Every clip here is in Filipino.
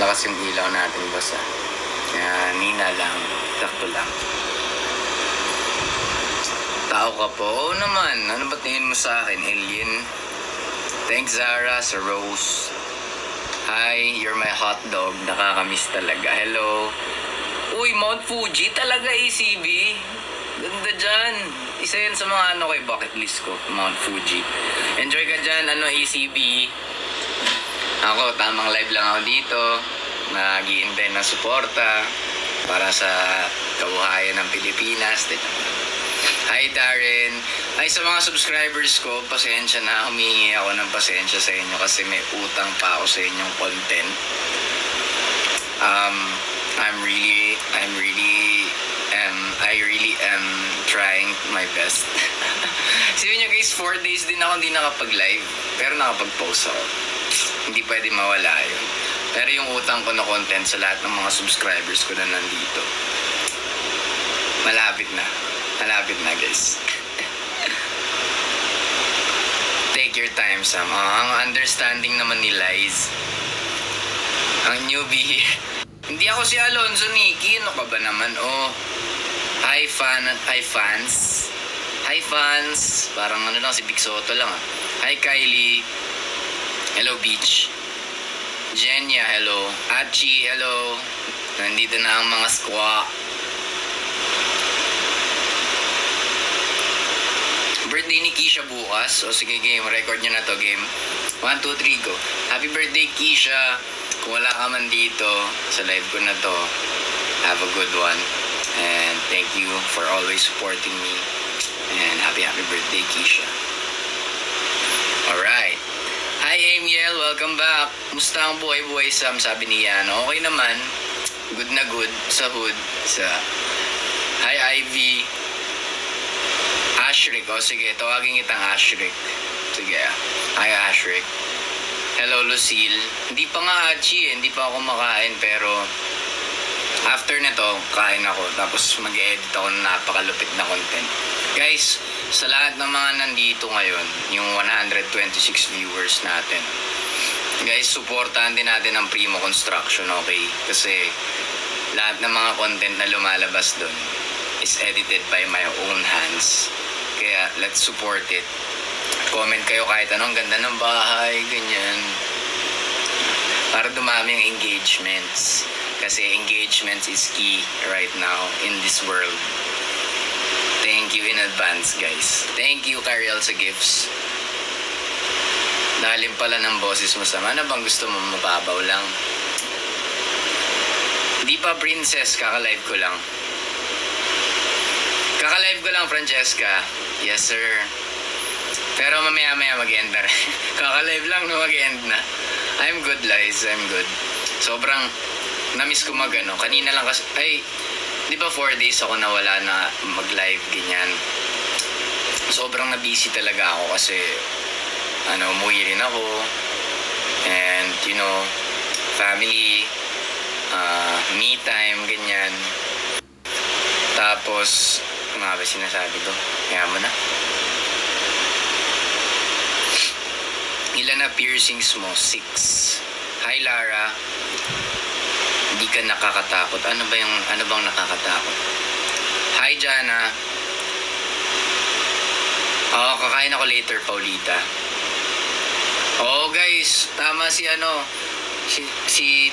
Lakas yung ilaw natin, boss. Kaya nina lang. Sakto lang. Tao ka po? Oo naman. Ano ba tingin mo sa akin? Alien? Thanks, Zara, sa Rose. Hi, you're my hot dog. Nakakamiss talaga. Hello. Uy, Mount Fuji talaga, ACB. Ganda dyan. Isa yan sa mga kay bucket list ko, Mount Fuji. Enjoy ka dyan, ACB. Ako, tamang live lang ako dito. Nag-i-intend ng suporta para sa kabuhayan ng Pilipinas. Hi Darren. Ay, sa mga subscribers ko, pasensya na. Humingi ako ng pasensya sa inyo kasi may utang pa ako sa inyong content. I really am trying my best. Sabi nyo guys, 4 days din ako hindi nakapag-live. Pero nakapag-post ako. Hindi pwede mawala yun. Pero yung utang ko na content sa lahat ng mga subscribers ko na nandito, malapit na. Malapit na guys. Take your time, Sam. Ang understanding naman ni Liz. Ang newbie. Hindi ako si Alonzo, Nikki. Ano ka ba naman? Oh. Hi fans. Hi fans. Parang ano lang, si Big Soto lang ah. Hi Kylie. Hello Beach. Jenya, hello. Achi, hello. Nandito na ang mga squawk. Birthday ni Kisha bukas. O sige game, record nyo na to game. 1, 2, 3, go. Happy birthday Kisha. Kung wala ka man dito sa live ko na to, have a good one. And thank you for always supporting me. And happy birthday Kisha. Alright. Hi Amiel, welcome back. Musta ang buhay-buhay Sam? Sabi ni Yan. Okay naman. Good na good sa hood. Hi Ivy. Ashrik. O sige, tawagin kitang Ashrik. Sige. Hi Ashrik. Hello Lucille. Hindi pa nga Hachi hindi pa ako makain pero after nito, kain ako. Tapos mag-edit ako ng napakalupit na content. Guys, sa lahat ng mga nandito ngayon, yung 126 viewers natin, guys, supportahan din natin ang Primo Construction, okay? Kasi lahat ng mga content na lumalabas doon is edited by my own hands. Kaya let's support it. Comment kayo kahit anong ganda ng bahay, ganyan. Para dumami yung engagements. Kasi engagements is key right now in this world. Thank you in advance, guys. Thank you, Cariel, sa gifts. Nalim pala ng boses mo sa ano bang gusto mo, mababaw lang? Di pa princess, kakalive ko lang. Kakalive ko lang, Francesca. Yes, sir. Pero mamaya mag-end na rin. Kakalive lang no mag-end na. I'm good, Liz. I'm good. Sobrang na-miss ko kanina lang kasi, di ba 4 days ako nawala na mag-live, ganyan. Sobrang na-busy talaga ako kasi, umuwi rin ako. And, family, me time, ganyan. Tapos, ano nga ba sinasabi ko? Kaya mo na. Ilan na piercings mo? 6. Hi, Lara. Hindi ka nakakatakot. Ano bang nakakatakot? Hi, Jana. Kakain ako later, Paulita. Guys, tama si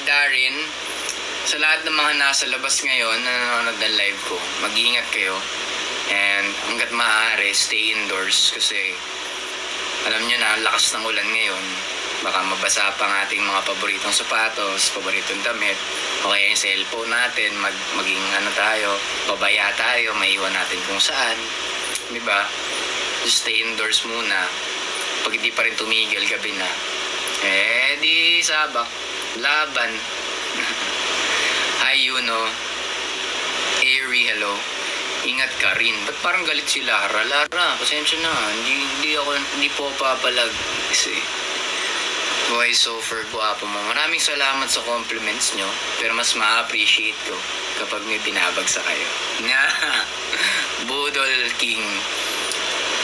Darren. Sa lahat ng mga nasa labas ngayon na nanonood ng live ko, mag-iingat kayo. And hanggat maaari, stay indoors kasi alam nyo na, ang lakas ng ulan ngayon. Baka mabasa pa ang ating mga paboritong sapatos, paboritong damit, o kaya yung cellphone natin, maging babaya tayo, maiwan natin kung saan. Diba? Just stay indoors muna. Pag hindi pa rin tumigil, gabi na. Di sabak. Laban. Hi, Airy, hello. Ingat ka rin. Ba't parang galit si Lara? Lara, pasensya na. Hindi po papalag. Kasi voiceover guwapo mo. Maraming salamat sa compliments nyo. Pero mas ma-appreciate ko kapag may binabagsak kayo. Budol King.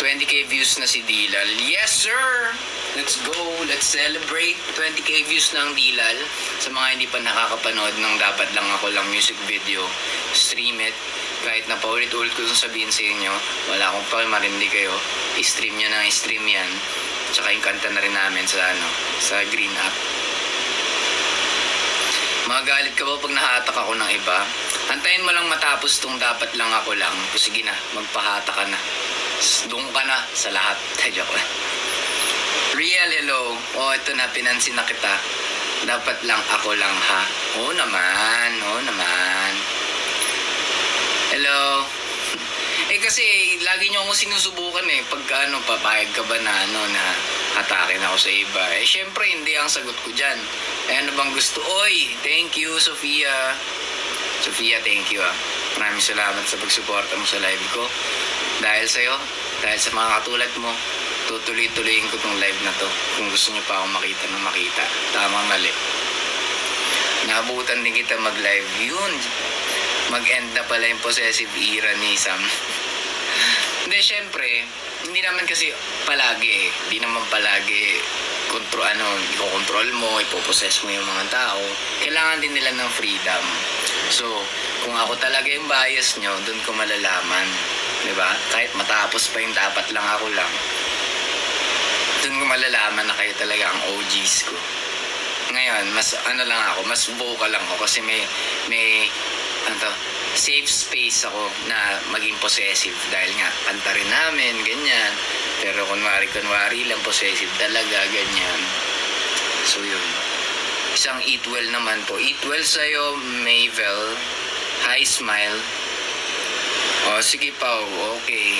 20k views na si Dilal. Yes, sir! Let's go. Let's celebrate. 20k views ng Dilal. Sa mga hindi pa nakakapanood ng Dapat Lang Ako Lang music video, stream it. Kahit na paulit-ulit ko sabihin sa inyo, wala akong pakimarindi kayo. I-stream nyo na i-stream yan. Tsaka yung kanta na rin namin sa Green App. Magalit ka ba pag nahatak ako ng iba? Antayin mo lang matapos tong Dapat Lang Ako Lang. Sige na, magpahata ka na. Doon ka na sa lahat. Joke lang. Real, hello. Ito na, pinansin na kita. Dapat lang ako lang, ha? Oo naman. Hello. Kasi lagi niyo akong sinusubukan pagka papayag ka ba na na hatakin ako sa iba. Syempre hindi ang sagot ko diyan. Ano bang gusto? Oy, thank you, Sofia. Sofia, thank you. Maraming salamat sa pagsuporta mo sa live ko. Dahil sa'yo, dahil sa mga katulad mo, tutuloy-tuloyin ko tong live na to. Kung gusto niyo pa akong makita na makita. Tama, mali. Naabutan din kita mag-live. Yun. Mag-end na pala yung possessive era ni Sam. Hindi, syempre, hindi naman kasi palagi Hindi naman palagi i-control mo, ipopossess mo yung mga tao. Kailangan din nila ng freedom. So, kung ako talaga yung bias nyo, dun ko malalaman. Diba? Kahit matapos pa yung Dapat Lang Ako Lang, dun ko malalaman na kayo talaga ang OGs ko. Ngayon, mas mas vocal lang ako kasi may safe space ako na maging possessive dahil nga kanta rin namin, ganyan. Pero kunwari lang possessive talaga, ganyan. So yun. Isang eat well naman po. Eat well sa'yo, Mayvel. Hi, smile. Sige Pao, okay.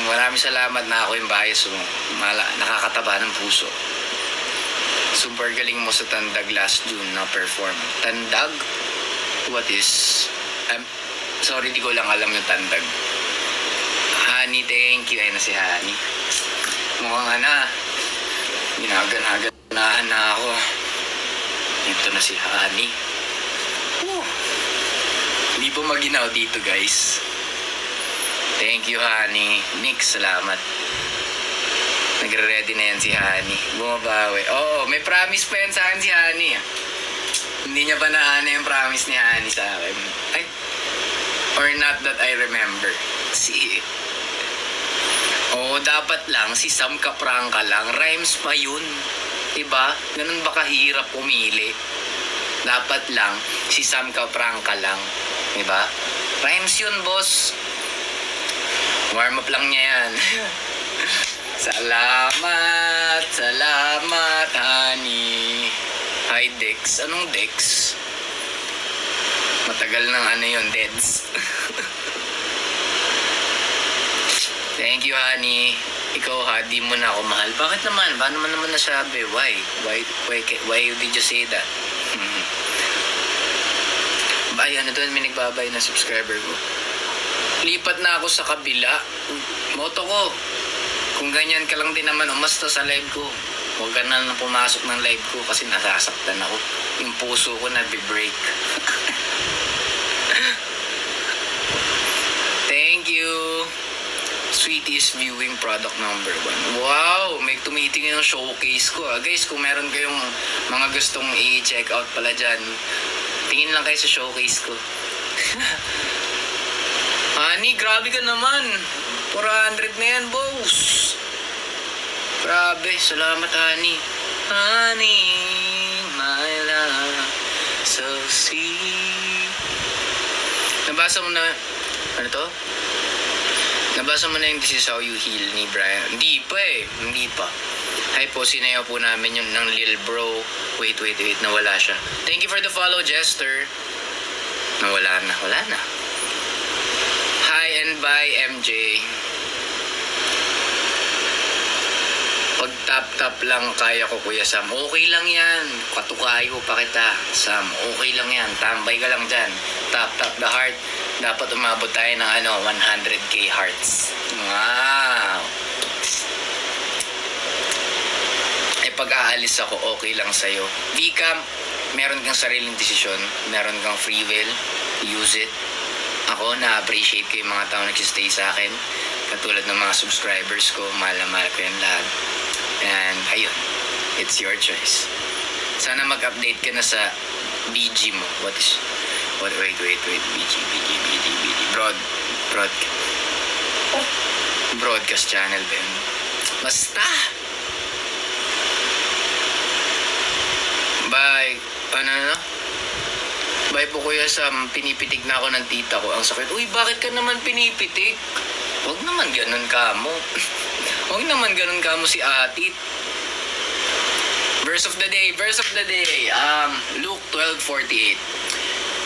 Maraming salamat na ako yung bias mo. Nakakataba ng puso. Super galing mo sa Tandag last June na perform. Tandag? What is... sorry, di ko lang alam yung Tandag. Honey, thank you. Ayun na si Honey. Mukhang ginagan-haganahan na ako. Ito na si Honey. Hindi po maginaw dito, guys. Thank you, Honey. Nick, salamat. Nagre-ready na yan si Honey. Bumabawi. Oo, may promise pa yan sa akin si Honey. Hindi niya ba naana yung promise ni Honey sa akin? Ay, or not that I remember. Dapat lang, si Sam Kaprangka lang. Rhymes pa yun. Diba? Ganun ba kahirap umili? Dapat lang, si Sam Kaprangka lang. Diba? Rhymes yun, boss. Warm up lang niya yan. Salamat, Honey. Hi, Dex. Anong Dex? Matagal ng yun, Dex. Thank you, Honey. Ikaw, ha, di mo na ako mahal. Bakit naman? Paano naman nasabi? Why did you say that? Ay, doon may nagbabay na subscriber ko. Lipat na ako sa kabila. Moto ko. Kung ganyan ka lang din naman, umasta sa live ko. Huwag ka na pumasok ng live ko kasi nasasaktan ako. Yung puso ko na-break. Thank you. Sweetest viewing product number 1. Wow! May tumitingin ng showcase ko. Guys, kung meron kayong mga gustong i-check out pala dyan, tingin lang kayo sa showcase ko. Honey, grabe ka naman. 400 na yan, boss. Grabe, salamat, Honey. Honey, my love, so sweet. Nabasa mo na, Nabasa mo na yung This Is How You Heal ni Brian? Hindi pa. Hi po, sinayaw po namin yung ng Lil Bro. Wait, nawala siya. Thank you for the follow, Jester. Wala na. Hi and bye, MJ. Pag tap lang kaya ko, Kuya Sam. Okay lang yan. Katukayo pa kita, Sam. Okay lang yan. Tambay ka lang dyan. Tap the heart. Dapat umabot tayo ng 100k hearts. Wow. Pag-aalis ako, okay lang sa'yo. Vika, meron kang sariling desisyon. Meron kang free will. Use it. Ako, na-appreciate ko yung mga tao nagsistay sa akin. Katulad ng mga subscribers ko, mahal na mahal ko yan lahat. And ayun. It's your choice. Sana mag-update ka na sa BG mo. Wait. BG. Broadcast channel ba yun? Basta! Bye. Bye po Kuya Sam. Pinipitig na ako ng tita ko. Ang sakit. Uy, bakit ka naman pinipitig? Huwag naman ganun ka mo. Huwag naman ganun ka mo si Atit. Verse of the day. Luke 12:48.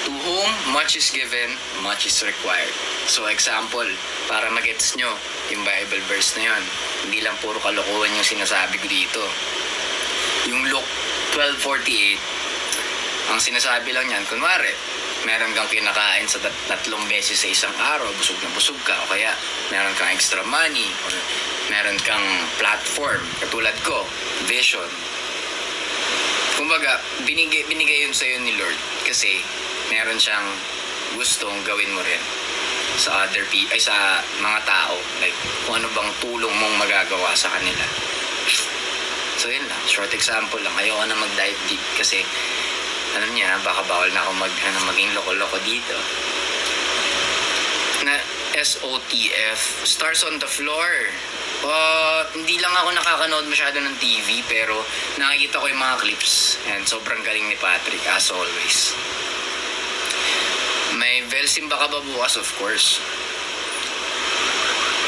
To whom much is given, much is required. So example, para magets nyo yung Bible verse na yun. Hindi lang puro kalokohan yung sinasabi ko dito. Yung Luke 12:48, ang sinasabi lang yan, kunwari, meron kang kinakain sa 3 beses sa isang araw, busog na busog ka, o kaya meron kang extra money, or meron kang platform, katulad ko, vision. Kumbaga, binigay yun sa'yo ni Lord kasi meron siyang gustong gawin mo rin sa sa mga tao, like kung ano bang tulong mong magagawa sa kanila. So yun lang, short example lang. Ayoko na mag-dive deep kasi alam niya, baka bawal na ako maging loko-loko dito. Na SOTF, Stars on the Floor. Hindi lang ako nakakanood masyado ng TV, pero nakikita ko yung mga clips. And sobrang galing ni Patrick, as always. May Velsimba ka ba bukas? Of course.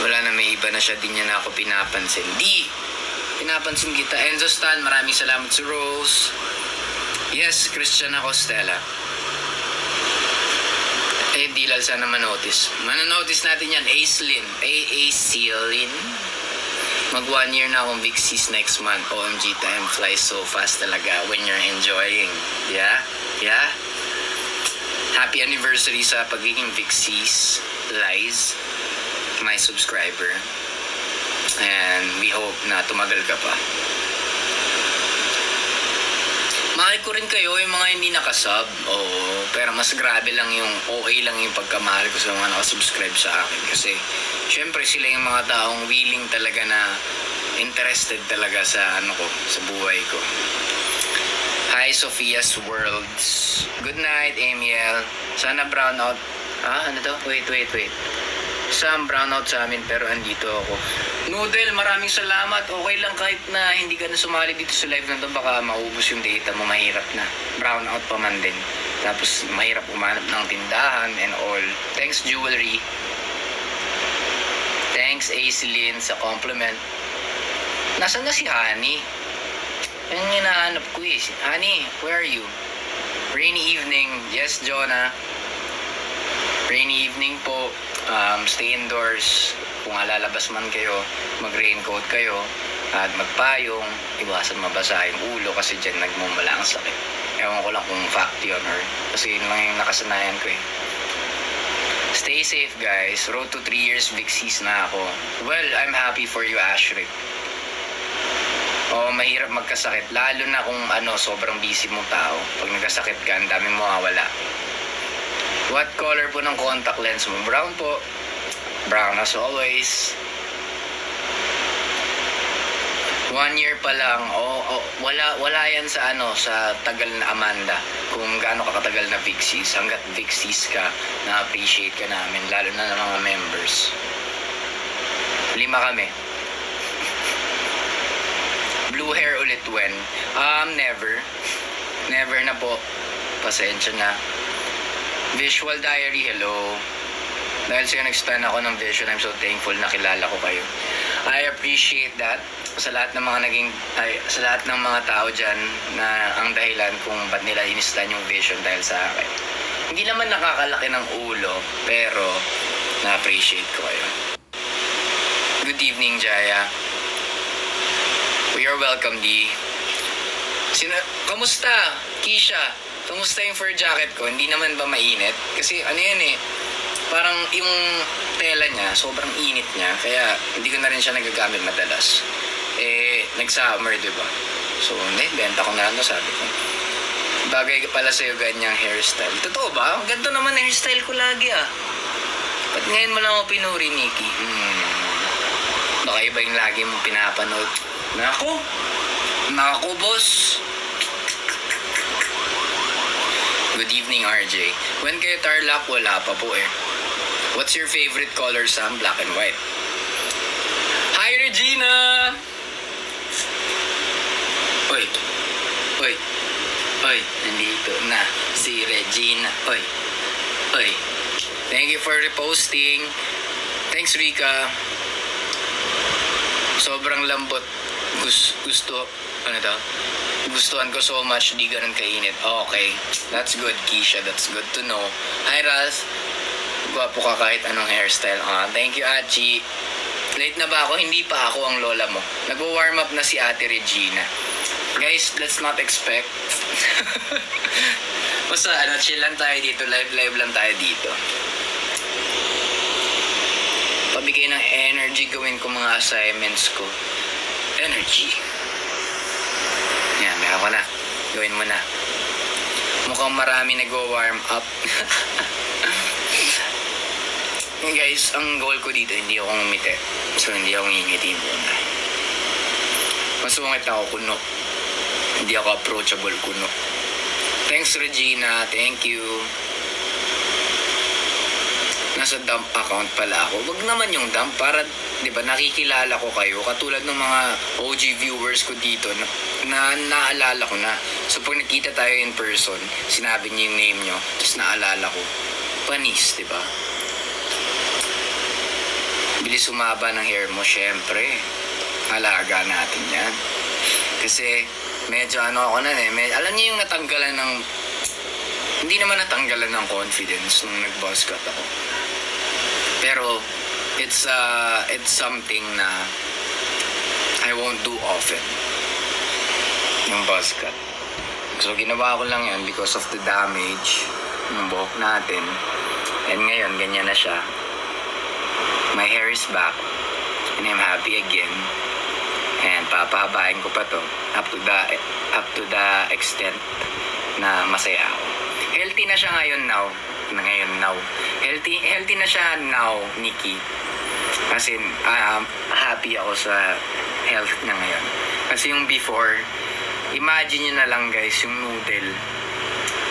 Wala na, may iba na siya, din niya na ako pinapansin. Pinapansin kita. Enzo Stan, maraming salamat sa Rose. Yes, Christian ako, Stella. Dilal sana manotice. Manonotice natin yan. Aislinn. Mag 1 year na akong Big Sis next month. OMG, time flies so fast talaga when you're enjoying. Yeah? Happy anniversary sa pagiging Big Sis, Lies, my subscriber. And we hope na tumagal ka pa. Mahal ko rin kayo yung mga hindi nakasub. Oo, pero mas grabe lang yung okay lang yung pagkamahal ko sa mga nakasubscribe sa akin. Kasi syempre sila yung mga taong willing talaga na interested talaga sa sa buhay ko. Hi, Sophia's Worlds. Good night, Amiel. Sana brownout. Ano to? Wait. Some brownout sa amin pero andito ako. Noodle, maraming salamat. Okay lang kahit na hindi ka na sumali dito sa live na to. Baka maubos yung data mo. Mahirap na. Brownout pa man din. Tapos mahirap umanap ng tindahan and all. Thanks, Jewelry. Thanks, Aislinn, sa compliment. Nasaan na si Honey? Yan yung hinahanap ko eh. Honey, where are you? Rainy evening. Yes, Jonah. Rainy evening po. Stay indoors. Kung lalabas man kayo, mag-raincoat kayo at magpayong. Iwasan mabasa yung ulo kasi dyan nagmumula ang sakit. Ewan ko lang kung fact yun or kasi yun lang yung nakasanayan ko eh. Stay safe guys. Road to 3 years Big Sis na ako. Well, I'm happy for you, Ashrik. Mahirap magkasakit. Lalo na kung sobrang busy mong tao. Pag nagkasakit ka, ang dami mo mawawala. What color po ng contact lens mo? Brown po. Brown as always. 1 year pa lang. Wala yan sa sa tagal na Amanda. Kung gaano ka katagal na Big Sis. Hanggat Big Sis ka, na-appreciate ka namin. Lalo na ng mga members. 5 kami. Blue hair ulit when? Never. Never na po. Pasensya na. Visual Diary, hello. Dahil sa'yo nag-stand ako ng vision, I'm so thankful na kilala ko kayo. I appreciate that. Sa lahat ng mga tao dyan na ang dahilan kung ba't nila in-stand yung vision dahil sa akin. Hindi naman nakakalaki ng ulo, pero na-appreciate ko kayo. Good evening, Jaya. We are welcome, D. Kamusta, Kisha? Kamusta yung fur jacket ko? Hindi naman ba mainit? Kasi yan eh, parang yung tela niya, sobrang init niya. Kaya hindi ko na rin siya nagagamit madalas. Nag-summer, diba? So, benta ko na sabi ko. Bagay pala sa'yo ganyang hairstyle. Totoo ba? Ganito naman hairstyle ko lagi Ba't ngayon mo lang ako pinuri, Nikki? Baka iba yung lagi mong pinapanood. Nako, Naku, boss. Good evening, RJ. When kayo Tarlac, wala pa po eh. What's your favorite color, Sam? Black and white. Hi, Regina! Oy. Oy. Oy, nandito na si Regina. Oy. Oy. Thank you for reposting. Thanks, Rika. Sobrang lambot. Gusto. Ano to? Gustuhan ko so much, di ganun kainit. Okay. That's good, Keisha. That's good to know. Hi, Ralph. Gwapo ka kahit anong hairstyle. Thank you, Achi. Late na ba ako? Hindi pa ako ang lola mo. Nag-warm up na si Ate Regina. Guys, let's not expect. Basta, chill lang tayo dito. Live lang tayo dito. Pabigay ng energy, gawin ko mga assignments ko. Energy. Yan, meron ko na. Gawin mo na. Mukhang marami nag-warm up. Guys, ang goal ko dito, hindi ako ngumiti. So, hindi ako ngingiti muna. Masungit ako kuno. Hindi ako approachable kuno. Thanks, Regina. Thank you. Nasa dump account pala ako. Wag naman yung dump para, di ba, nakikilala ko kayo. Katulad ng mga OG viewers ko dito na naalala ko na. So, pag nakita tayo in person, sinabi niyo yung name niyo, tapos naalala ko. Panis, di ba? Bilis sumaba ng hair mo, syempre. Alaga natin yan. Kasi, medyo ako na alam niyo yung natanggalan ng, hindi naman natanggalan ng confidence nung nag-buzz cut ako. Pero, it's something na I won't do often. Yung buzz cut. So, ginawa ko lang yan because of the damage ng buhok natin. And ngayon, ganyan na siya. My hair is back and I'm happy again. And papahabain ko pa to up to the extent na masaya ako. Healthy na siya ngayon now. Healthy na siya now, Nikki. Kasi happy ako sa health niya ngayon. Kasi yung before, imagine nyo na lang guys, yung noodle.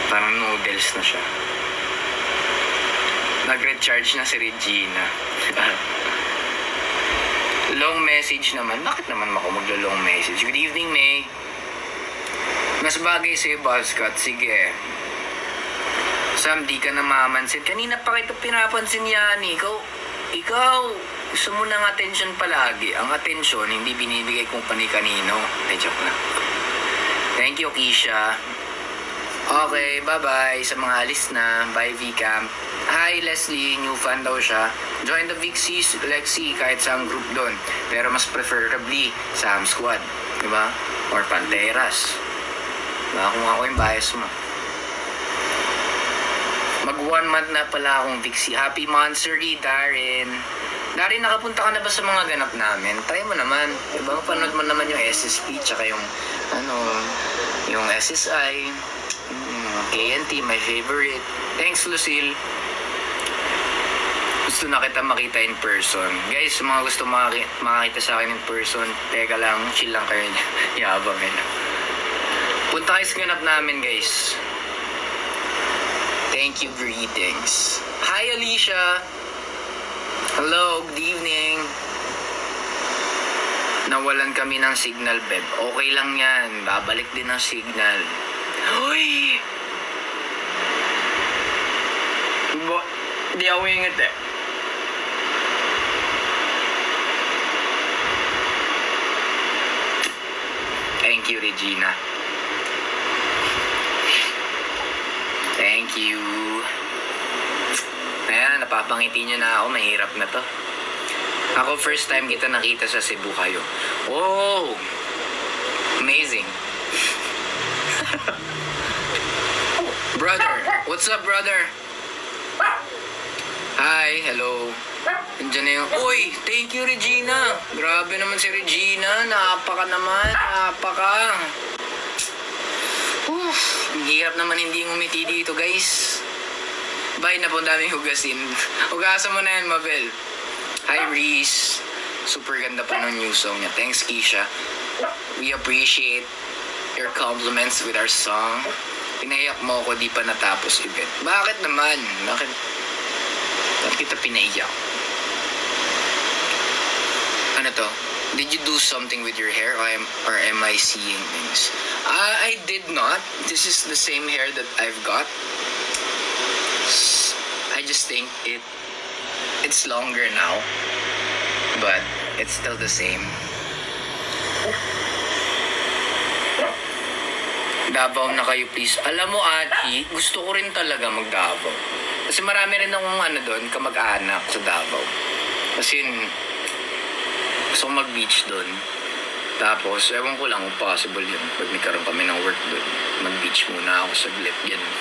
Parang noodles na siya. Nag-recharge na si Regina. Long message naman. Bakit naman ako maglo-long message? Good evening, May. Mas bagay sa'yo, buzzcut. Sige. Sam, di ka na mamansin. Kanina pa kita pinapansin yan. Ikaw, gusto mo ng attention palagi. Ang attention, hindi binibigay kung pani-kanino. Joke lang. Thank you, Keisha. Okay, bye-bye sa mga alis na. Bye, VCamp. Hi, Leslie. New fan daw siya. Join the Vixies, Lexi, kahit sa group doon. Pero mas preferably, Sam Squad. Diba? Or Panteras. Diba? Kung ako yung bias mo. Mag 1 month na pala akong Vixie. Happy Monstery, Darren. Darren, nakapunta ka na ba sa mga ganap namin? Try mo naman. Diba? Mapanood mo naman yung SSP, tsaka yung, yung SSI. KNT, my favorite. Thanks, Lucille. Gusto na kita makita in person. Guys, mga gusto makakita sa akin in person, teka lang, chill lang kayo niya. Yabang yun. Punta kayo sa ganap namin, guys. Thank you, greetings. Hi, Alicia. Hello, good evening. Nawalan kami ng signal, Beb. Okay lang yan. Babalik din ang signal. Hoy! Di ako ingat eh. Thank you, Regina. Thank you. Ayan, napapangiti niyo na ako. Mahirap na to. Ako, first time kita nakita sa Cebu kayo. Oh! Amazing. Brother, what's up, brother? Hi, hello. Nandiyan na yung... Uy, thank you, Regina. Grabe naman si Regina. Napaka naman. Napaka. Ang hirap naman hindi ngumiti dito, guys. Bye na po, daming hugasin. Hugasan mo na yan, Mabel. Hi, Reese. Super ganda pa ng new song niya. Thanks, Keisha. We appreciate your compliments with our song. Pinaiyak mo ako, di pa natapos event. Bakit naman? Bakit kita pinaiyak? Ano to? Did you do something with your hair or am I seeing things? I did not. This is the same hair that I've got. I just think it's longer now. But it's still the same. Davao na kayo please. Alam mo Achi, gusto ko rin talaga mag-Davao. Kasi marami rin akong doon, kamag-anak sa Davao. Kasi gusto ko mag-beach doon. Tapos, ewan ko lang kung possible yun. Pag nagkaroon kami ng work doon, mag-beach muna ako saglit. Ganun.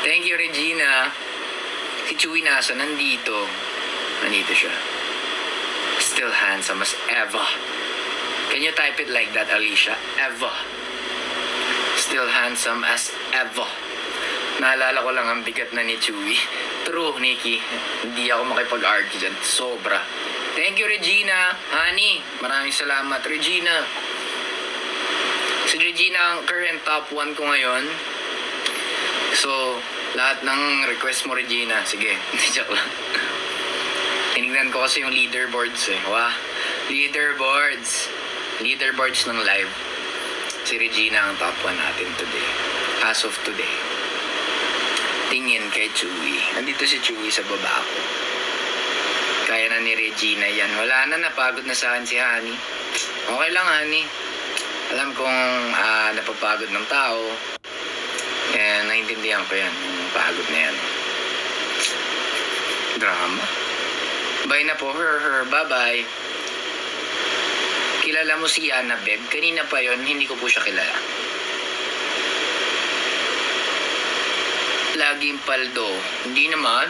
Thank you, Regina. Si Chewy nasa, nandito. Nandito siya. Still handsome as ever. Can you type it like that, Alicia? Ever. Still handsome as ever. Naalala ko lang ang bigat na ni Chewy. True, Nikki. Hindi ako makipag-argue dyan. Sobra. Thank you, Regina. Honey, maraming salamat. Regina. Si Regina ang current top 1 ko ngayon. So, lahat ng request mo, Regina. Sige, joke lang. Tinignan ko kasi yung leaderboards eh. Wah, leaderboards. Leaderboards ng live. Si Regina ang top 1 natin today. As of today. Tingin kay Chewy. Nandito si Chewy sa baba ko. Kaya na ni Regina yan. Wala na, napagod na sa akin si Honey. Okay lang, Honey. Alam kong napapagod ng tao. Kaya naiintindihan ko yan. Yung pagod na yan. Drama. Bye na po, her. Bye-bye. Kilala mo si Ana Beb? Kanina pa yon, hindi ko po siya kilala. Laging paldo. Hindi naman.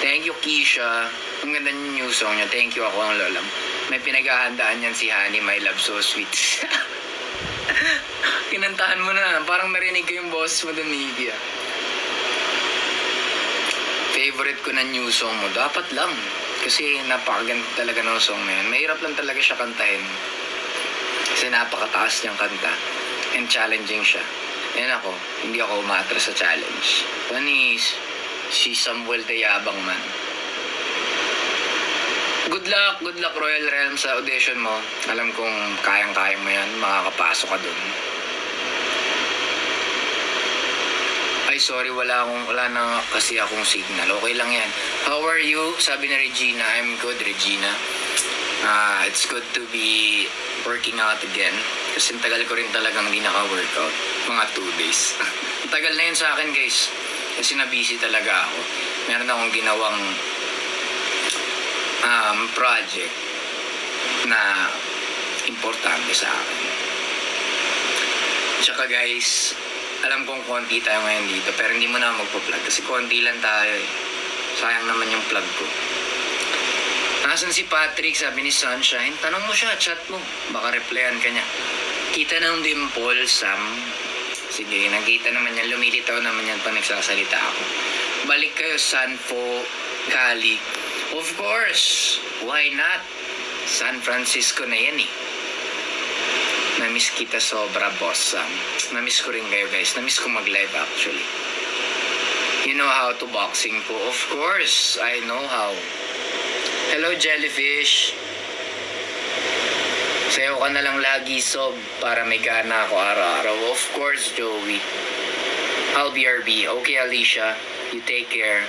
Thank you, Keisha. Ang ganda yung new song niya. Thank you, ako ang lolam. May pinaghahandaan yan si Honey, My Love So Sweet. Kinantahan mo na. Parang narinig ko yung boss mo doon, Nikki. Favorite ko na new song mo. Dapat lang. Kasi napakaganda talaga ng song na yan. Mahirap lang talaga siya kantahin. Kasi napakataas niyang kanta. And challenging siya. Yan ako. Hindi ako umatras sa challenge. Panis. Si Samuel Tayabang man. Good luck Royal Realm sa audition mo. Alam kong kayang-kaya mo yan. Makakapasok ka dun. Ay sorry, wala na kasi akong signal. Okay lang yan. How are you? Sabi na Regina. I'm good, Regina. It's good to be working out again. Kasi tagal ko rin talagang di naka-workout. Mga 2 days. Tagal na yun sa akin, guys. Kasi na-busy talaga ako. Meron akong ginawang project na importante sa akin. Tsaka guys, alam kong konti tayo ngayon dito, pero hindi mo na magpa-plug kasi konti lang tayo eh. Sayang naman yung plug ko. Nasaan si Patrick? Sabi ni Sunshine. Tanong mo siya, chat mo. Baka replyan ka niya. Kita ng dimple, Sam. Sige, nakita naman yan. Lumilitaw naman yan pag nagsasalita ako. Balik kayo, Sanfo, Cali. Of course. Why not? San Francisco na yan eh. Namiss kita sobra, boss Sam. Namiss ko rin kayo, guys. Namiss ko mag-live actually. You know how to boxing po? Of course, I know how. Hello, Jellyfish. Sayo ka na lang lagi, Sob, para may gana ako araw-araw. Of course, Joey. I'll BRB. Okay, Alicia. You take care.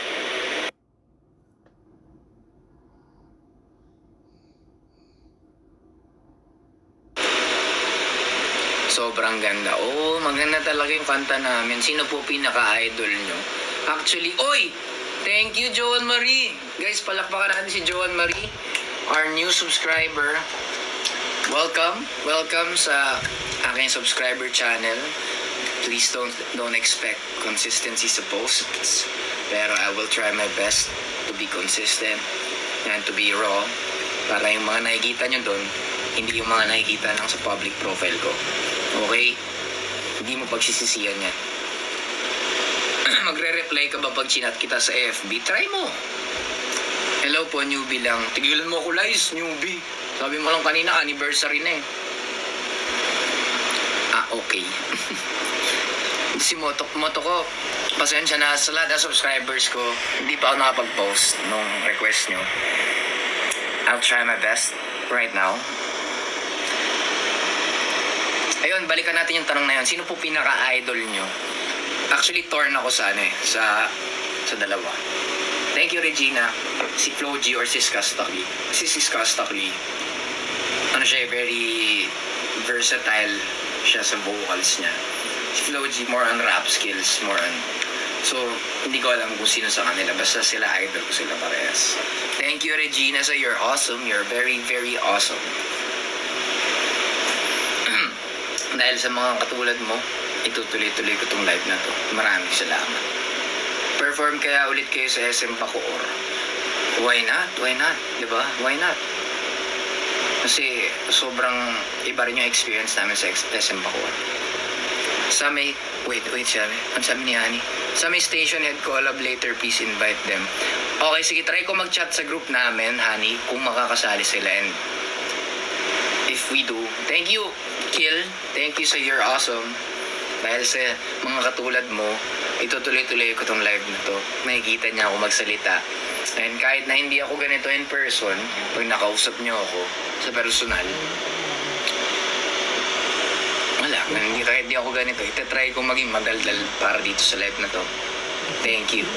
Sobrang ganda. Oh, maganda talaga yung kanta namin. Sino po pinaka-idol nyo? Actually, oy! Thank you, Joan Marie. Guys, palakpakan natin si Joan Marie, our new subscriber. Welcome sa aking subscriber channel. Please don't expect consistency sa posts. Pero I will try my best to be consistent and to be raw. Para yung mga nakikita nyo doon, hindi yung mga nakikita lang sa public profile ko. Okay? Hindi mo pagsisisihan yan. Magre-reply ka ba pag chinat kita sa AFB? Try mo. Hello po, newbie lang. Tigilan mo ako, Lies, newbie. Sabi mo lang kanina, anniversary na eh. Ah, okay. Si Moto ko, pasensya na sa lahat ng subscribers ko. Hindi pa ako nakapag-post nung request nyo. I'll try my best right now. Ayun, balikan natin yung tanong na yun. Sino po pinaka-idol nyo? Actually, torn ako sa sa dalawa. Thank you, Regina. Si Flo G or si Skastokly. Si Skastokly, ano siya, very versatile siya sa vocals niya. Si Flo G, more on rap skills, more on... So, hindi ko alam kung sino sa kanila. Basta sila, idol ko sila parehas. Thank you, Regina, so you're awesome. You're very, very awesome. Dahil sa mga katulad mo, itutuloy-tuloy ko tong live na to. Maraming salamat. Perform kaya ulit kayo sa SM Bacoor. Why not? Why not? Diba? Why not? Kasi sobrang iba rin yung experience namin sa SM Bacoor. Sa may... Wait, sabi. Ano sabi ni Hani? Sa may station head collab later, please invite them. Okay, sige, try ko mag-chat sa group namin, Hani, kung makakasali sila. And if we do, thank you, Kill. Thank you sa you're awesome. Dahil sa mga katulad mo, itutuloy-tuloy ko tong live na to. Makikita niya ako magsalita. And kahit na hindi ako ganito in person, pag nakausap niyo ako sa personal, wala. Kahit hindi ako ganito, itatry ko maging madaldal para dito sa live na to. Thank you.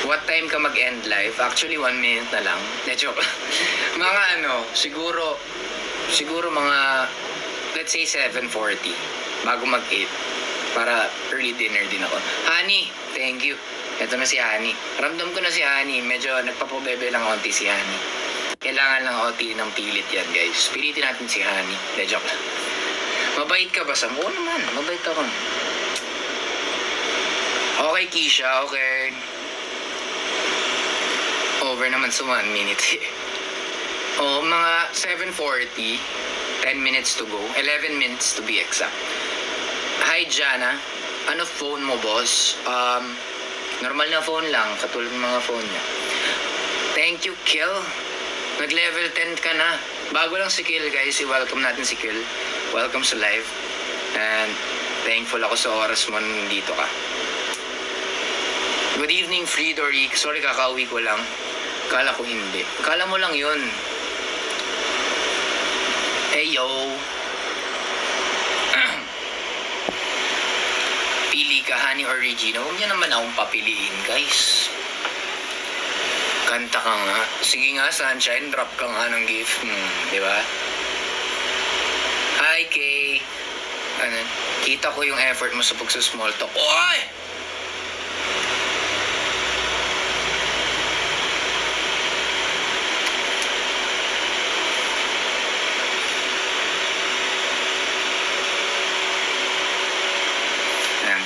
What time ka mag-end live? Actually, 1 minute na lang. Joke. Mga siguro mga, let's say 7:40, bago mag-8, para early dinner din ako. Honey, thank you. Ito na si Honey. Ramdam ko na si Honey. Medyo nagpapabebe lang onti si Honey. Kailangan lang onti ng pilit yan, guys. Pilitin natin si Honey. Joke lang. Mabait ka ba, Sam? Oo naman, mabait ako. Okay, Keisha, okay. Over naman sa 1 minute. Mga 7:40, 10 minutes to go. 11 minutes to be exact. Hi, Jana. Ano phone mo, boss? Normal na phone lang, katulad ng mga phone niya. Thank you, Kill. Nag-level 10 ka na. Bago lang si Kill, guys. I-welcome natin si Kill. Welcome sa live. And thankful ako sa oras mo nandito ka. Good evening, Fridori. Sorry, kakauwi ko lang. Kala ko hindi. Kala mo lang yun. Hey, yo. Pili ka, Honey or Regina. Huwag niya naman akong papiliin, guys. Kanta ka nga. Sige nga, Sunshine. Drop ka nga ng gift. Di ba? Hi, Kay. Kita ko yung effort mo sa pagsusmall talk. Oy!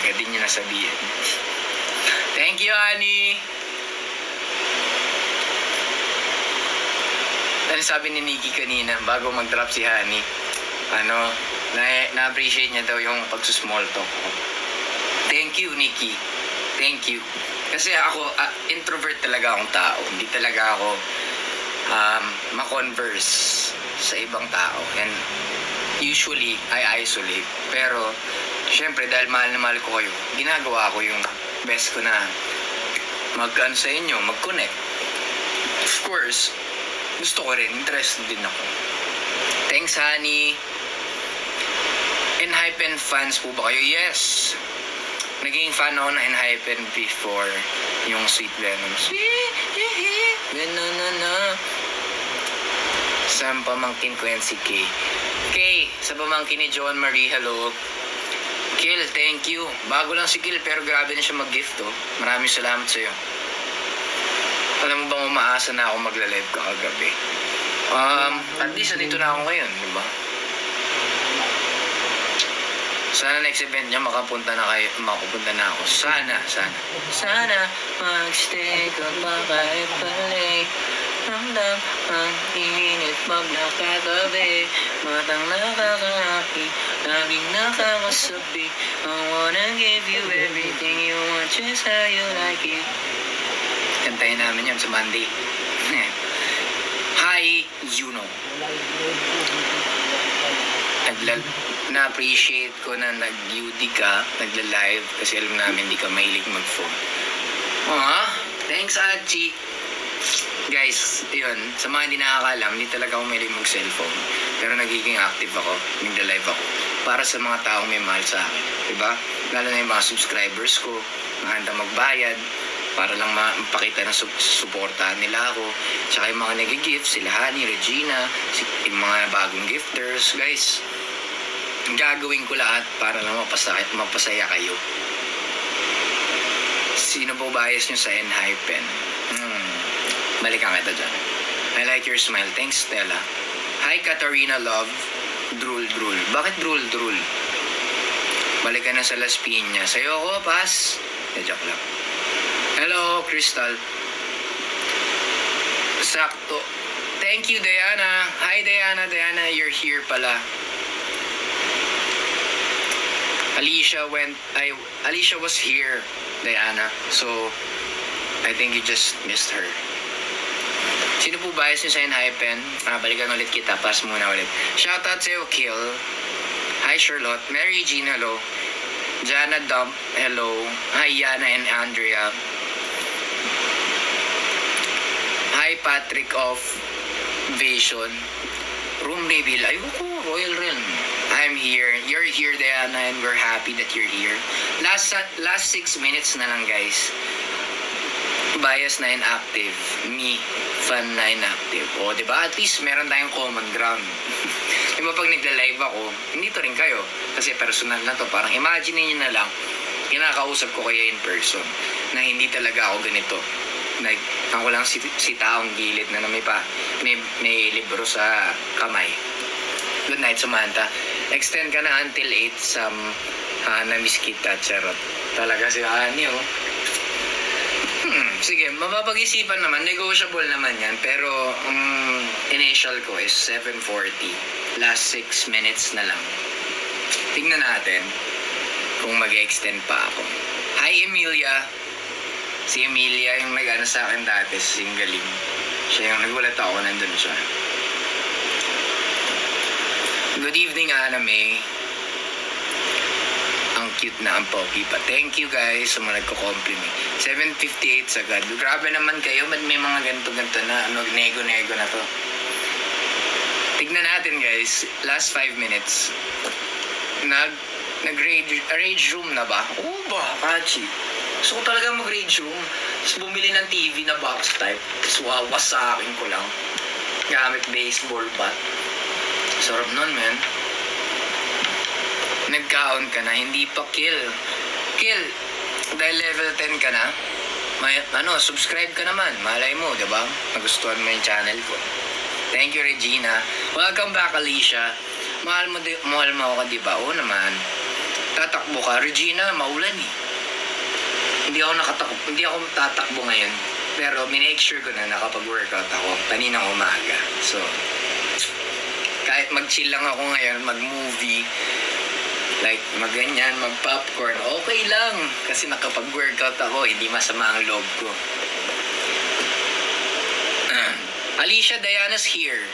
Pwede niyo nasabihin. Thank you, Honey. Ano sabi ni Nikki kanina, bago mag-drop si Honey, na-appreciate niya daw yung pagsusmall talk ko. Thank you, Nikki. Thank you. Kasi ako, introvert talaga akong tao. Hindi talaga ako ma-converse sa ibang tao. And usually, I isolate. Pero, syempre, dahil mahal na mahal ko kayo, ginagawa ko yung best ko na mag-ano sa inyo, mag-connect. Of course, gusto ko rin, interested din ako. Thanks, Honey. Enhypen fans po ba kayo? Yes! Naging fan ako ng Enhypen before yung Sweet Venoms. Sa pamangkin ko yan si Kay. Kay, sa pamangkin ni Joan Marie, hello. Kill, thank you. Bago lang si Kill pero grabe na siya mag-gift, oh. Maraming salamat sa'yo. Alam mo bang umaasa na ako magla-live kagabi? At least nandito na ako ngayon, di ba? Sana next event niya makapunta na ako. Sana. Sana magstay ka pa kahit balik. Ramdam ang init pag nakatabi. Matang nakakaaki, laging nakakasabi. I wanna give you everything you want, just how you like it. Kantayin namin yun sa Monday. Hi, Juno. Na-appreciate ko na nag-UD ka, nagla-live kasi alam namin hindi ka mahilig mag-phone. Thanks, Achi. Guys, yun, sa mga hindi nakakalam, hindi talaga ako mahilig mag-cellphone. Pero nagiging active ako, nagla-live ako. Para sa mga taong may mahal sa akin. Diba? Lalo na yung mga subscribers ko, na handa magbayad, para lang mapakita na suportahan nila ako. Tsaka yung mga nag-gift, sila Hani, Regina, yung mga bagong gifters. Guys, gagawin ko lahat para lang mapasaya kayo. Sino po bias nyo sa Enhypen? Balikan kita dyan. I like your smile. Thanks, Stella. Hi, Katarina Love. Drool. Bakit drool? Balikan na sa Las Piñas. Sa'yo ako, pass. Joke lang. Hello, Crystal. Sakto. Thank you, Diana. Hi, Diana. Diana, you're here pala. Alicia was here, Diana. So, I think you just missed her. Sino po bias nyo sa Enhypen? Balikan ulit kita. Pass muna ulit. Shoutout sa'yo, Kill. Hi, Charlotte. Mary Jean, hello. Jana Dump, hello. Hi, Yana and Andrea. Hi, Patrick of Vision. Room reveal. Ayoko, Royal Realm. I'm here. You're here, Diana, and we're happy that you're here. Last 6 minutes na lang, guys. Bias na inactive. Me, fan na inactive. O, diba? At least meron tayong common ground. Diba pag nagla-live ako, hindi to rin kayo. Kasi personal na to. Parang imagine niyo na lang, kinakausap ko kayo in person na hindi talaga ako ganito. Like, ako lang si taong gilid na may libro sa kamay. Good night, Samantha. Extend ka na until 8 sa na-miss kita, charot. Talaga si Ani, oh. Sige, mapapag-isipan naman, negotiable naman yan. Pero, initial ko is 7:40. Last 6 minutes na lang. Tingnan natin kung mag-extend pa ako. Hi, Emilia. Si Emilia yung nag-ano sa akin dati, singgaling. Siya yung nagulat ako, nandun siya. Good evening, Anna May. Ang cute na ang pogi pa. Thank you guys sa mga nagko-compliment. 7:58 sagad. Grabe naman kayo, ba't may mga ganito-ganito na nego-nego na to. Tignan natin guys, last 5 minutes. Nag-rage room na ba? Oo ba, Pachi? Gusto ko talaga mag-rage room. Tapos bumili ng TV na box type. Tapos wawasakin ko lang. Gamit baseball bat. Sarap nun, man. Nag-count ka na, hindi pa kill. Kill, dahil level 10 ka na, subscribe ka naman. Malay mo, diba? Nagustuhan mo yung channel ko. Thank you, Regina. Welcome back, Alicia. Mahal mo ako, diba? Oo naman. Tatakbo ka. Regina, maulan eh. Hindi ako tatakbo ngayon. Pero minake sure ko na nakapag-workout ako kaninang umaga. So, kahit mag-chill lang ako ngayon, mag-movie, like mag-ganyan, mag-popcorn, okay lang. Kasi nakapag-workout ako, hindi masama ang loob ko. Alicia, Diana's here.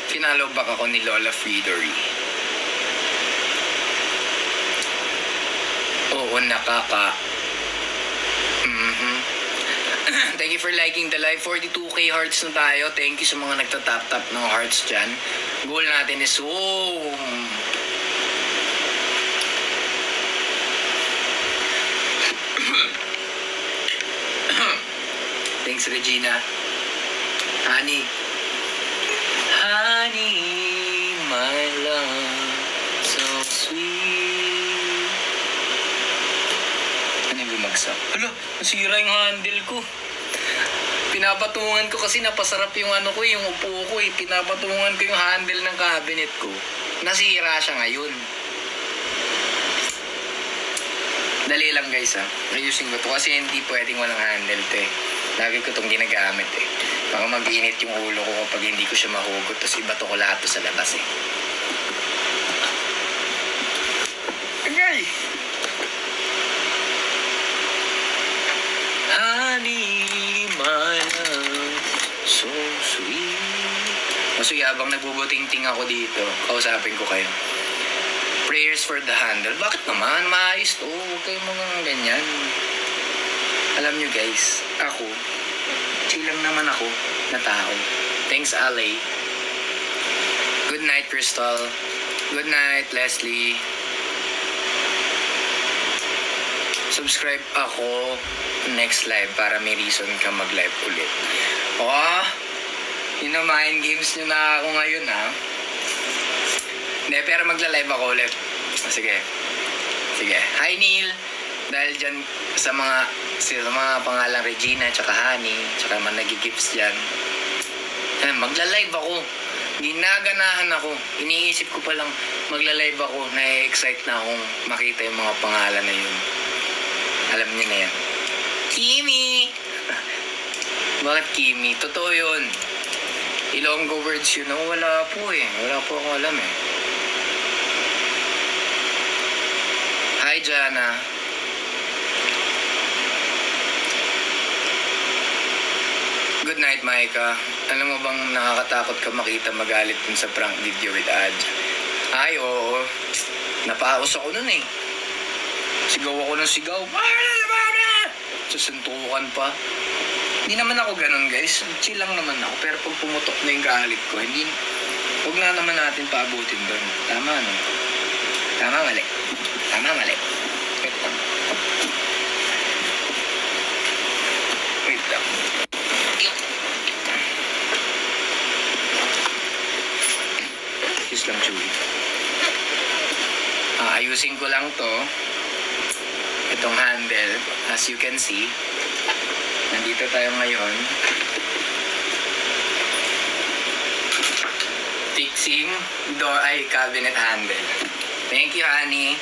Finalo back ako ni Lola Fridory. Oo, Thank you for liking the live. 42k hearts na tayo. Thank you sa mga nagtatap-tap ng hearts dyan. Goal natin is Thanks, Regina. Honey, my love, so sweet. Ano yung bumagsak? Hala, nasira yung handle ko. Pinapatungan ko kasi napasarap yung yung upo ko eh. Pinapatungan ko yung handle ng cabinet ko. Nasira siya ngayon. Dali lang guys ha. Ayusin ko to kasi hindi pwedeng walang handle to eh. Lagi ko itong ginagamit eh. Baka mag-init yung ulo ko kapag hindi ko siya mahugot. Tapos iba to ko lahat sa labas eh. Agay! Honey, my O sige, habang nagbubuting-ting ako dito, kausapin ko kayo. Prayers for the handle. Bakit naman? Maayos to. Huwag kayong mga ganyan. Alam nyo guys, ako, chill lang naman ako na tao. Thanks, Ale. Good night, Crystal. Good night, Leslie. Subscribe ako next live para may reason ka mag-live ulit. Oh, yun na, mind games nyo na ako ngayon, ha? Hindi, pero magla-live ako ulit. Sige. Sige. Hi, Neil. Dahil dyan sa mga pangalang Regina, tsaka Honey, tsaka man nagigifts dyan. Magla-live ako. Ginaganahan ako. Iniisip ko palang magla-live ako. Na-excite na akong makita yung mga pangalan na yun. Alam niyo na yan. Kimi! Bakit Kimi? Totoo yun. Ilonggo words yun. No, wala po eh. Wala po akong alam eh. Hi, Jana. Good night, Maika. Alam mo bang nakakatakot ka makita magalit dun sa prank video with Aj? Ay, oo. Napaos ako nun eh. Sigaw ako ng sigaw. Susuntukan pa. Hindi naman ako ganun, guys. Chill lang naman ako. Pero pag pumutok na yung galit ko, huwag na naman natin paabutin doon. Tama, no? Tama, mali. Tama, mali. Wait lang. Wait lang. Excuse lang, Chewy. Ayusin ko lang to. Itong handle, as you can see, nandito tayo ngayon. Fixing door cabinet handle. Thank you, Honey.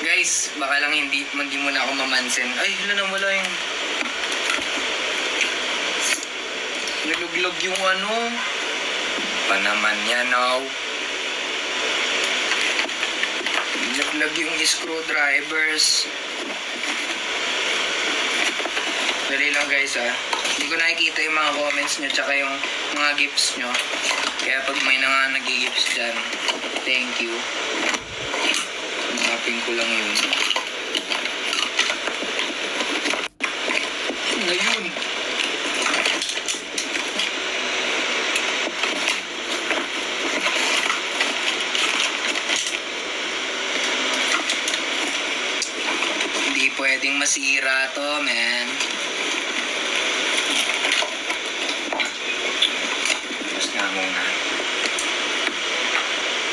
Guys, baka lang hindi mo na ako mamansin. Ay, wala yung naluglag yung ano. Pa naman yan, now. Naluglag yung screwdrivers. Dali lang guys ha. Hindi ko nakikita yung mga comments nyo tsaka yung mga gifts nyo. Kaya pag may nag-gifts dyan, thank you. Hanapin ko lang yun. Ngayon. Hindi pwedeng masira to, man.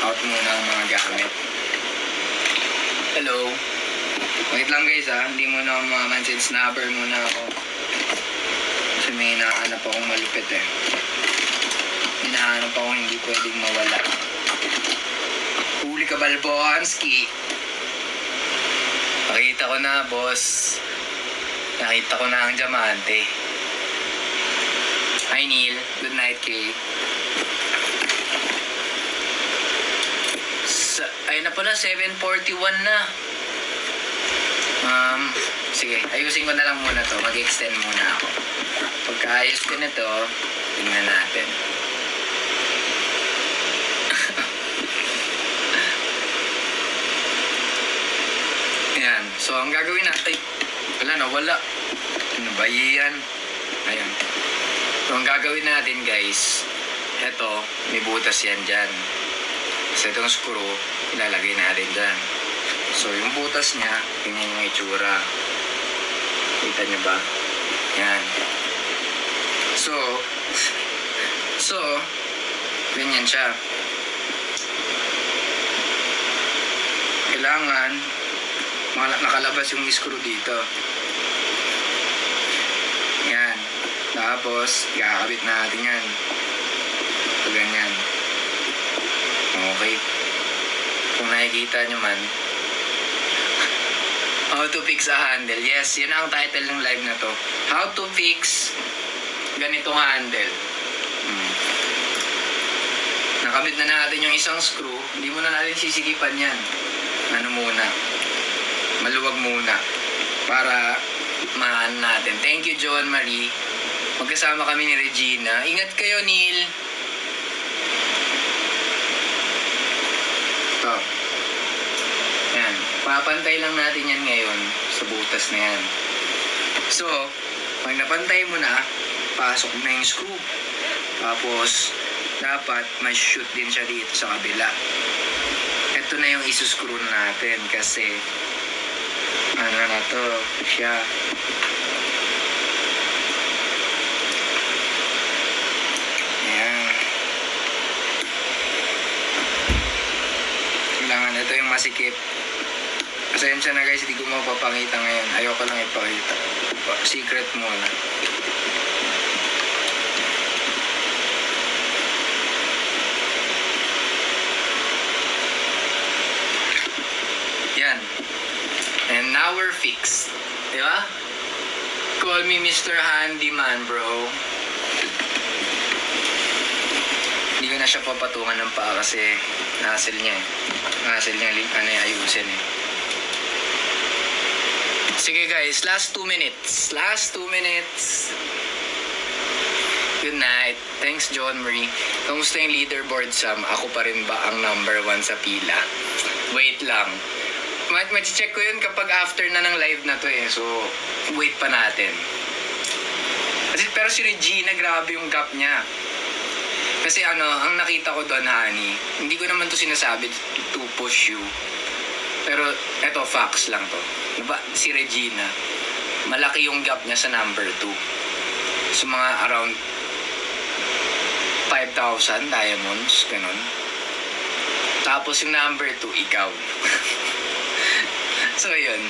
Out muna ang mga gamit. Hello. Wait lang guys ha. Hindi muna ako mamansin. Snapper muna ako. Kasi may hinahanap akong malupit eh. Hinahanap akong hindi pwedeng mawala. Huli ka, Balbonski. Nakita ko na, boss. Nakita ko na ang diamante. Hi, Neil. Good night, Kay. Ayun na pala, 7:41 na. Sige, ayusin ko na lang muna to. Mag-extend muna ako. Pagkaayos ko na to, tingnan natin. Ayan. So, ang gagawin natin, wala. Ano ba yan? Ayan. So, ang gagawin natin, guys, eto, may butas yan dyan. So, itong screw, ilalagay natin dyan. So, yung butas niya, tingnan yung itsura. Kita nyo ba? Yan. So, ganyan siya. Kailangan, nakalabas yung screw dito. Yan. Tapos, ikakabit natin yan. So, ganyan. Okay. Kung nakikita nyo man, how to fix a handle. Yes, yun ang title ng live na to. How to fix ganitong handle. Nakabit na natin yung isang screw. Hindi muna natin sisikipan yan. Ano muna? Maluwag muna. Para maan natin. Thank you, Joan Marie. Magkasama kami ni Regina. Ingat kayo, Neil. Papantay lang natin yan ngayon sa butas na yan. So, pag napantay mo na, pasok na yung screw. Tapos, dapat may shoot din siya dito sa kabila. Ito na yung isuscrew natin kasi ano na to siya. Ayan. Kailangan ito yung masikip. Pasensya na guys, hindi ko mapapakita ngayon. Ayoko lang ipakita. Secret muna. Yan. And now we're fixed. Di ba? Call me Mr. Handyman, bro. Hindi ko na siya papatungan ng paa kasi hassle niya eh. Hassle niya ayusin eh. Sige guys, last 2 minutes. Last 2 minutes. Good night. Thanks, John Marie. Kamusta yung leaderboard, Sam? Ako pa rin ba ang number 1 sa pila? Wait lang. Check ko yun kapag after na ng live na to eh. So, wait pa natin. Pero si Regina, grabe yung gap niya. Kasi ang nakita ko doon, honey, hindi ko naman to sinasabi to push you. Pero, eto, facts lang to. Diba, si Regina, malaki yung gap niya sa number 2. So, mga around 5,000 diamonds, ganun. Tapos yung number 2, ikaw. So, yun.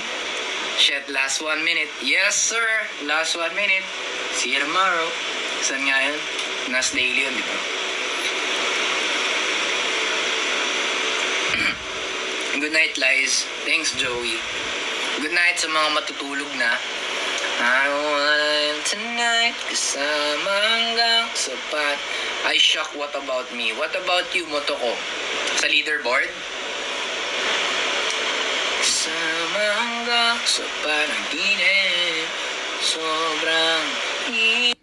Shit, last 1 minute. Yes, sir. Last 1 minute. See you tomorrow. Saan nga yun? Nas daily yun, di ba? Good night, Liz. Thanks, Joey. Good night sa mga matutulog na. I want tonight kasama hanggang sapat. Ay, shock, what about me? What about you, Motoko? Sa leaderboard? Kasama hanggang sapat ang init. Sobrang init.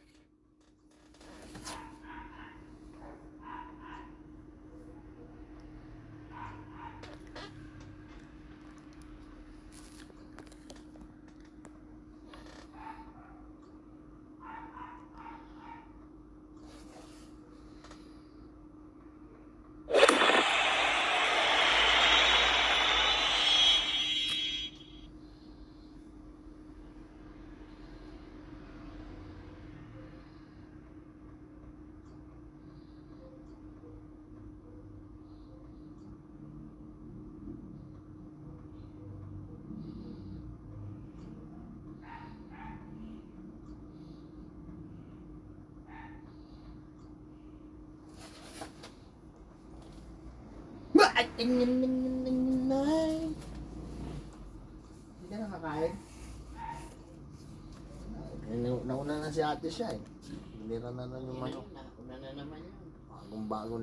Hindi ka nakakain? Nauna na si ate siya eh. Hindi na yung manok. Nauna na naman yun. Bagong